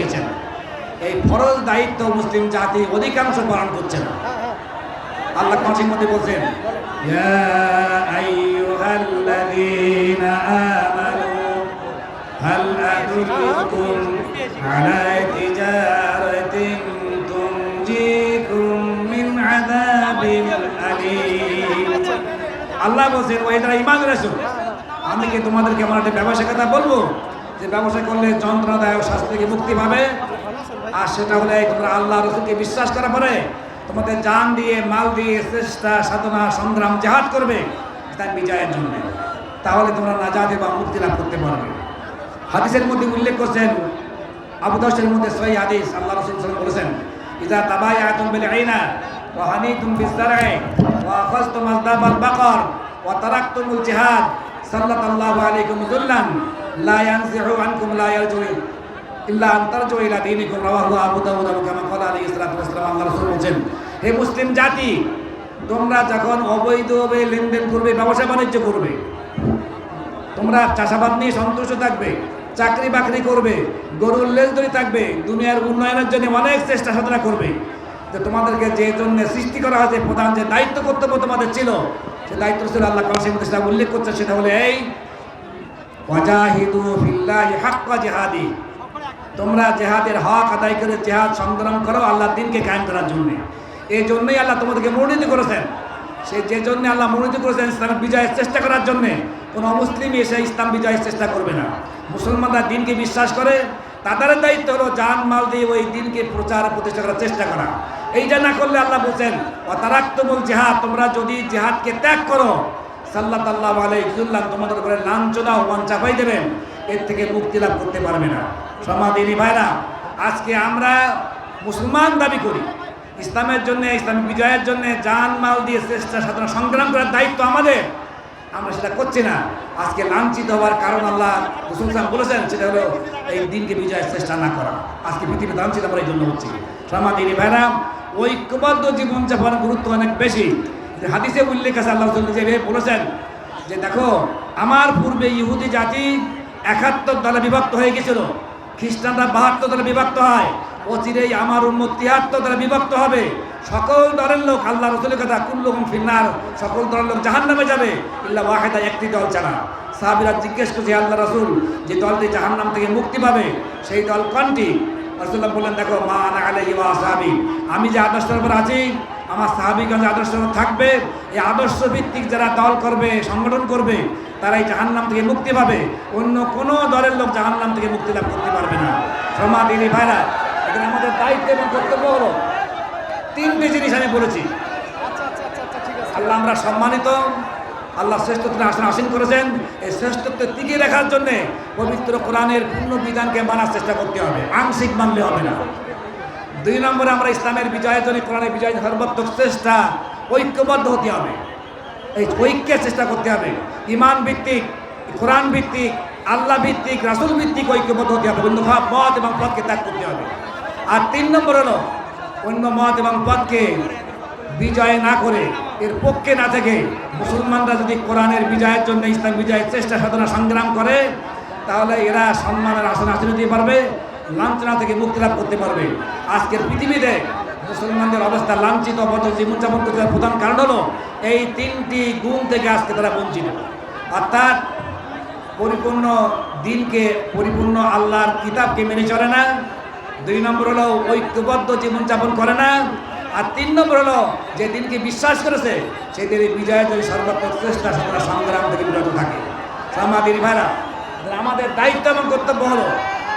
দিয়েছেন। এই ফরজ দায়িত্ব মুসলিম জাতি অধিকাংশ পালন করছে না। আল্লাহ কোরআনের মধ্যে বলছেন, ইয়া আইয়ুহাল্লাযীনা আমানু হাল আদুল্লুকুম আলা তিজারাতিন তুনজিকুম মিন আযাবিন আলীম। আল্লাহ বলছেন, ওই যারা ঈমান এনেছো, আমি কি তোমাদেরকে এমন একটা ব্যবসার কথা বলবো যে ব্যবসা করলে যন্ত্রণাদায়ক শাস্তি থেকে মুক্তি পাবে? আর সেটা হলে তোমরা আল্লাহ রাসূলকে বিশ্বাস করার পরে তোমাদের জান দিয়ে, মাল দিয়ে চেষ্টা, সাধনা, সংগ্রাম, জিহাদ করবে তার বিজয়ের জন্য, তাহলে তোমরা নাজাত এবং মুক্তি লাভ করতে পারবে। হাদিসের মধ্যে উল্লেখ করছেন, আবু দাউদের মধ্যে সহিহ হাদিস, আল্লাহ রাসূল সাল্লাল্লাহু আলাইহি ওয়াসাল্লাম বলেছেন, ইযা তাবায়াতুম বিল আইনা ওয়া হানিতুম বিজ জার'i ওয়া আখাযতুম আযদাবাল বাকার ওয়া তারাকতুমুল জিহাদ সাল্লাল্লাহু আলাইকুম যুল্লান লা ইয়ানজি'ু আনকুম লা ইয়ারজু ইল্লা আন তারজু ইলা দীনিকুম। রাওয়াহু আবু দাউদ কামা ক্বালা আলাইহিস সালাতু ওয়াস সালাম। আল্লাহ রাসূল বলেন, হে মুসলিম জাতি, তোমরা যখন অবৈধভাবে লেনদেন করবে, ব্যবসা বাণিজ্য করবে, তোমরা চাষাবাদ নিয়ে সন্তুষ্ট থাকবে, চাকরি বাকরি করবে, গরুর লেজ ধরে থাকবে, দুনিয়ার উন্নয়নের জন্য অনেক চেষ্টা সাধনা করবে, যে তোমাদেরকে যে জন্য সৃষ্টি করা হয়েছে, প্রধান যে দায়িত্ব কর্তব্য তোমাদের ছিল, সে দায়িত্ব ছিল আল্লাহ কোরআনের মধ্যে উল্লেখ করছে, সেটা হলো এই ওয়াজাহিদু ফিল্লাহি হাক্কা জিহাদি। তোমরা জিহাদের হক আদায় করে জিহাদ সংগ্রাম করো আল্লাহর দ্বীনকে কায়েম করার জন্য। এই জন্যই আল্লাহ তোমাদেরকে মনোনীত করেছেন। সে যে জন্য আল্লাহ মনোনীত করেছেন ইসলামের বিজয়ের চেষ্টা করার জন্য, কোনো অমুসলিম এসে ইসলাম বিজয়ের চেষ্টা করবে না। মুসলমানরা দ্বীনকে বিশ্বাস করে, তাদের দায়িত্ব হলো জান মাল দিয়ে ওই দ্বীনকে প্রচার প্রতিষ্ঠা করার চেষ্টা করা। এইটা না করলে আল্লাহ বলছেন, ওয়া তারাকতুমুল জিহাদ, তোমরা যদি জিহাদকে ত্যাগ করো সাল্লাল্লাহু আলাইহি ওয়াসাল্লাম তোমাদের উপরে লাঞ্ছনা ও মান চাপাই দেবেন, এর থেকে মুক্তি লাভ করতে পারবে না। সমাদিনী ভাইরা, আজকে আমরা মুসলমান দাবি করি, ইসলামের জন্য, ইসলামিক বিজয়ের জন্য জান মাল দিয়ে চেষ্টা সাধনা সংগ্রাম করার দায়িত্ব আমাদের, আমরা সেটা করছি না। আজকে লাঞ্ছিত হওয়ার কারণ আল্লাহ রাসূল সাল্লাল্লাহু বলেছেন, সেটা হলো এই দিনকে বিজয়ের চেষ্টা না করা। আজকে পৃথিবীতে লাঞ্ছিত আমরা এই জন্য হচ্ছি। সমাদিনী ভাইরা, ঐক্যবদ্ধ জীবনযাপনের গুরুত্ব অনেক বেশি। হাদিসে উল্লেখ আছে, আল্লাহ রাসূল নিজে বলেছেন যে দেখো, আমার পূর্বে ইহুদি জাতি ৭১ দলে বিভক্ত হয়ে গেছিল, খ্রিস্টানরা ৭২ দলে বিভক্ত হয়, অচিরেই আমার উম্মত ৭৩ দলে বিভক্ত হবে। সকল দলের লোক, আল্লাহ রাসূলের কথা, কুল্লুহুম ফিন্নার, সকল দলের লোক জাহান্নামে যাবে ইল্লা ওয়াহিদা, একটি দল ছাড়া। সাহাবীরা জিজ্ঞেস করছে, আল্লাহ রাসূল, যে দলটি জাহান্নাম থেকে মুক্তি পাবে সেই দল কোনটি? রাসূলুল্লাহ বললেন, দেখো, মা আনা আলাইহি ওয়া আসহাবি, আমি যে আদর্শের উপর আছি, আমার সাহাবীগণ আদর্শ থাকবে, এই আদর্শ ভিত্তিক যারা দল করবে, সংগঠন করবে, তারাই জাহান্নাম থেকে মুক্তি পাবে। অন্য কোনো দলের লোক জাহান্নাম থেকে মুক্তি লাভ করতে পারবে না। সমাদিনী ভাইরা, এখানে আমাদের দায়িত্ব এবং কর্তব্য হলো 3টি জিনিস আমি বলেছি। আল্লাহ আমরা সম্মানিত, আল্লাহ শ্রেষ্ঠত্ব আসীন করেছেন। এই শ্রেষ্ঠত্ব টিকিয়ে রাখার জন্যে পবিত্র কোরআনের পূর্ণ বিধানকে মানার চেষ্টা করতে হবে, আংশিক মানলে হবে না। 2 নম্বরে, আমরা ইসলামের বিজয়ের জন্য, কোরআনের বিজয়ের সর্বাত্মক চেষ্টা, ঐক্যবদ্ধ হতে হবে। এই ঐক্যের চেষ্টা করতে হবে, ইমান ভিত্তিক, কোরআন ভিত্তিক, আল্লাহ ভিত্তিক, রাসূল ভিত্তিক ঐক্যবদ্ধ হতে হবে, অন্য মত এবং পথকে ত্যাগ করতে হবে। আর 3 নম্বর হলো, অন্য মত এবং পথকে বিজয় না করে, এর পক্ষে না থেকে মুসলমানরা যদি কোরআনের বিজয়ের জন্য, ইসলাম বিজয়ের চেষ্টা সাধনা সংগ্রাম করে, তাহলে এরা সম্মানের আসনে আসীন হতে পারবে, লাঞ্ছনা থেকে মুক্তি লাভ করতে পারবে। আজকের পৃথিবীতে মুসলমানদের অবস্থা লাঞ্ছিত, অবদ্ধ জীবনযাপন করতে প্রধান কারণ হলো এই 3টি গুণ থেকে আজকে তারা বঞ্চিত। অর্থাৎ পরিপূর্ণ দিনকে, পরিপূর্ণ আল্লাহর কিতাবকে মেনে চলে না। 2 নম্বর হলো ঐক্যবদ্ধ জীবনযাপন করে না। আর 3 নম্বর হলো যে দিনকে বিশ্বাস করেছে সেই দিনের বিজয়ের জন্য সর্বাত্মক চেষ্টা সাধনা সংগ্রাম থেকে বিরত থাকে। সমাদিনী ভাইরা, আমাদের দায়িত্ব এবং কর্তব্য হলো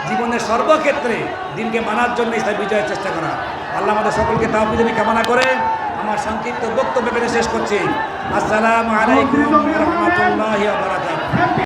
জীবনের সর্বক্ষেত্রে দিনকে মানার জন্য ইসলাম বিজয়ের চেষ্টা করা। আল্লাহ আমাদের সকলকে তাওফীক কামনা করে আমার সংক্ষিপ্ত বক্তব্য শেষ করছি। আসসালামু আলাইকুম ওয়া রাহমাতুল্লাহি ওয়া বারাকাতুহু।